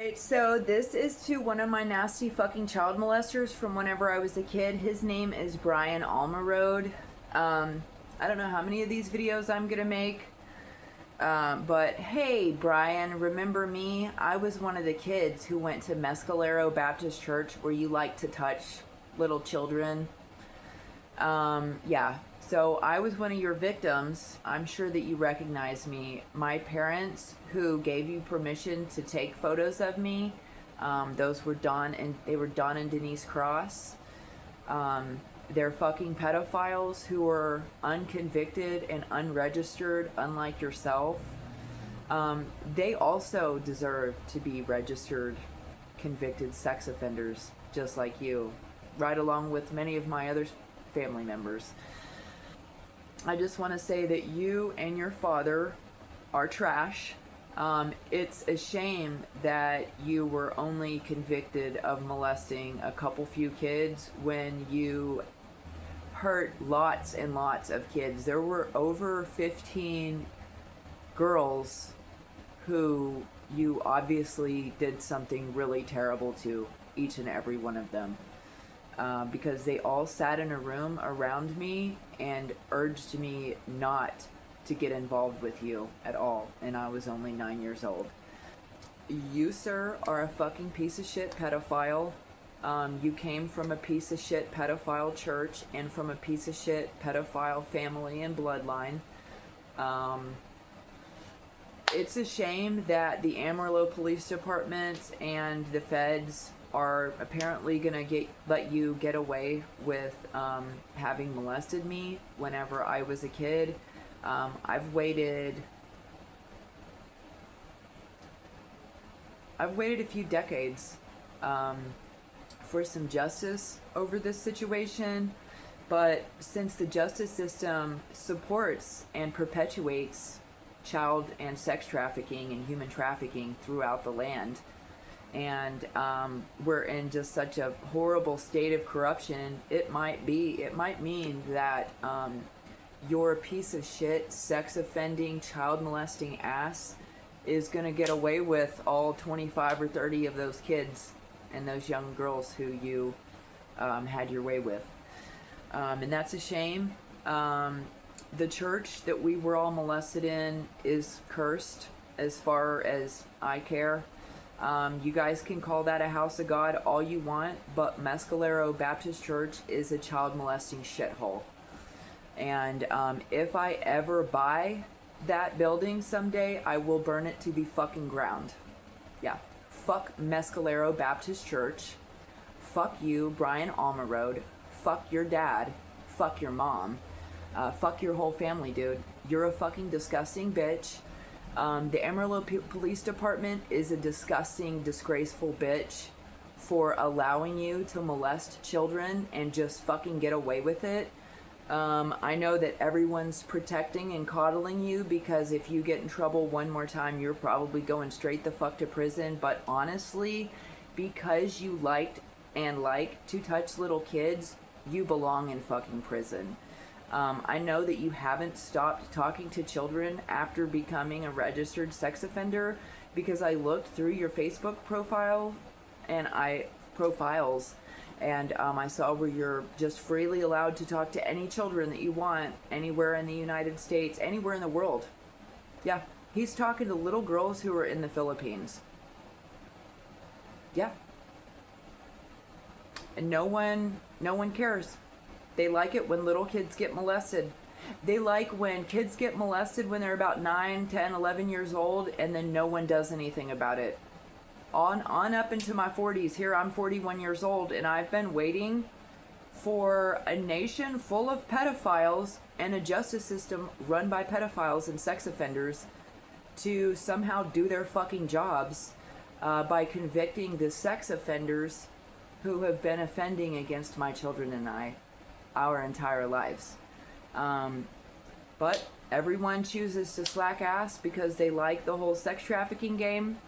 Right, so this is to one of my nasty fucking child molesters from whenever I was a kid. His name is Bryan Almaroad. I don't know how many of these videos I'm gonna make, but hey, Bryan, remember me? I was one of the kids who went to Mescalero Baptist Church where you like to touch little children. Yeah, so I was one of your victims. I'm sure that you recognize me. My parents, who gave you permission to take photos of me, those were Don and Denise Cross. They're fucking pedophiles who are unconvicted and unregistered, unlike yourself. They also deserve to be registered, convicted sex offenders, just like you, right along with many of my other family members. I just want to say that you and your father are trash. It's a shame that you were only convicted of molesting a couple few kids when you hurt lots and lots of kids. There were over 15 girls who you obviously did something really terrible to, each and every one of them. Because they all sat in a room around me and urged me not to get involved with you at all, and I was only 9 years old. You, sir, are a fucking piece of shit pedophile. You came from a piece of shit pedophile church and from a piece of shit pedophile family and bloodline. It's a shame that the Amarillo Police Department and the feds are apparently gonna let you get away with having molested me whenever I was a kid. I've waited a few decades for some justice over this situation, but since the justice system supports and perpetuates child and sex trafficking and human trafficking throughout the land, and we're in just such a horrible state of corruption, it might mean that your piece of shit, sex offending, child molesting ass is gonna get away with all 25 or 30 of those kids and those young girls who you had your way with. And that's a shame. The church that we were all molested in is cursed as far as I care. You guys can call that a house of God all you want, but Mescalero Baptist Church is a child molesting shithole. And if I ever buy that building someday, I will burn it to the fucking ground. Yeah. Fuck Mescalero Baptist Church. Fuck you, Bryan Almaroad. Fuck your dad. Fuck your mom. Fuck your whole family, dude. You're a fucking disgusting bitch. The Amarillo Police Department is a disgusting, disgraceful bitch for allowing you to molest children and just fucking get away with it. I know that everyone's protecting and coddling you because if you get in trouble one more time, you're probably going straight the fuck to prison. But honestly, because you like to touch little kids, you belong in fucking prison. I know that you haven't stopped talking to children after becoming a registered sex offender because I looked through your Facebook profiles and I saw where you're just freely allowed to talk to any children that you want anywhere in the United States, anywhere in the world. Yeah, he's talking to little girls who are in the Philippines. Yeah. And no one cares. They like it when little kids get molested. They like when kids get molested when they're about 9, 10, 11 years old and then no one does anything about it. On up into my 40s. Here I'm 41 years old and I've been waiting for a nation full of pedophiles and a justice system run by pedophiles and sex offenders to somehow do their fucking jobs by convicting the sex offenders who have been offending against my children and I our entire lives. But everyone chooses to slack ass because they like the whole sex trafficking game.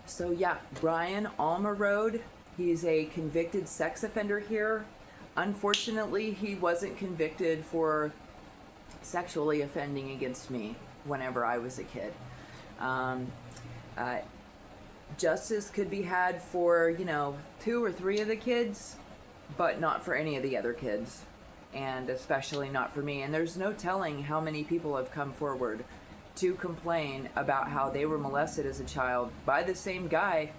So yeah, Bryan Almaroad, he's a convicted sex offender here. Unfortunately, he wasn't convicted for sexually offending against me whenever I was a kid. Um, uh, Justice could be had for, 2 or 3 of the kids, but not for any of the other kids, and especially not for me. And there's no telling how many people have come forward to complain about how they were molested as a child by the same guy,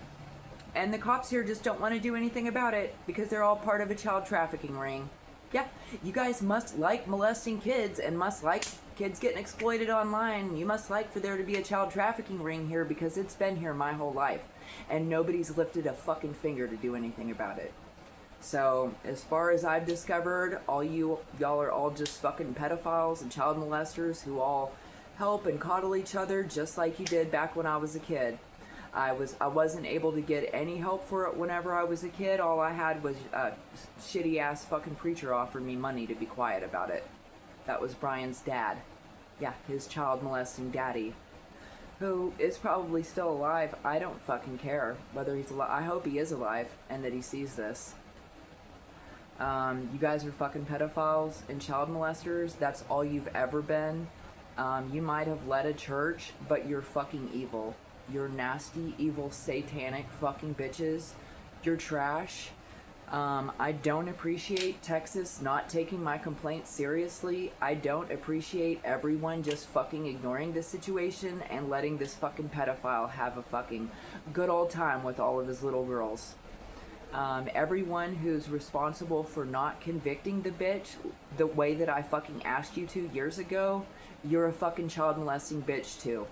and the cops here just don't want to do anything about it because they're all part of a child trafficking ring. Yeah, you guys must like molesting kids and must like kids getting exploited online. You must like for there to be a child trafficking ring here because it's been here my whole life and nobody's lifted a fucking finger to do anything about it. So, as far as I've discovered, y'all are all just fucking pedophiles and child molesters who all help and coddle each other just like you did back when I was a kid. I wasn't able to get any help for it whenever I was a kid. All I had was a shitty ass fucking preacher offered me money to be quiet about it. That was Bryan's dad. Yeah, his child molesting daddy, who is probably still alive. I don't fucking care whether he's alive. I hope he is alive and that he sees this. You guys are fucking pedophiles and child molesters. That's all you've ever been. You might have led a church, but you're fucking evil. You're nasty, evil, satanic fucking bitches. You're trash. I don't appreciate Texas not taking my complaints seriously. I don't appreciate everyone just fucking ignoring this situation and letting this fucking pedophile have a fucking good old time with all of his little girls. Everyone who's responsible for not convicting the bitch the way that I fucking asked you to years ago, you're a fucking child molesting bitch too.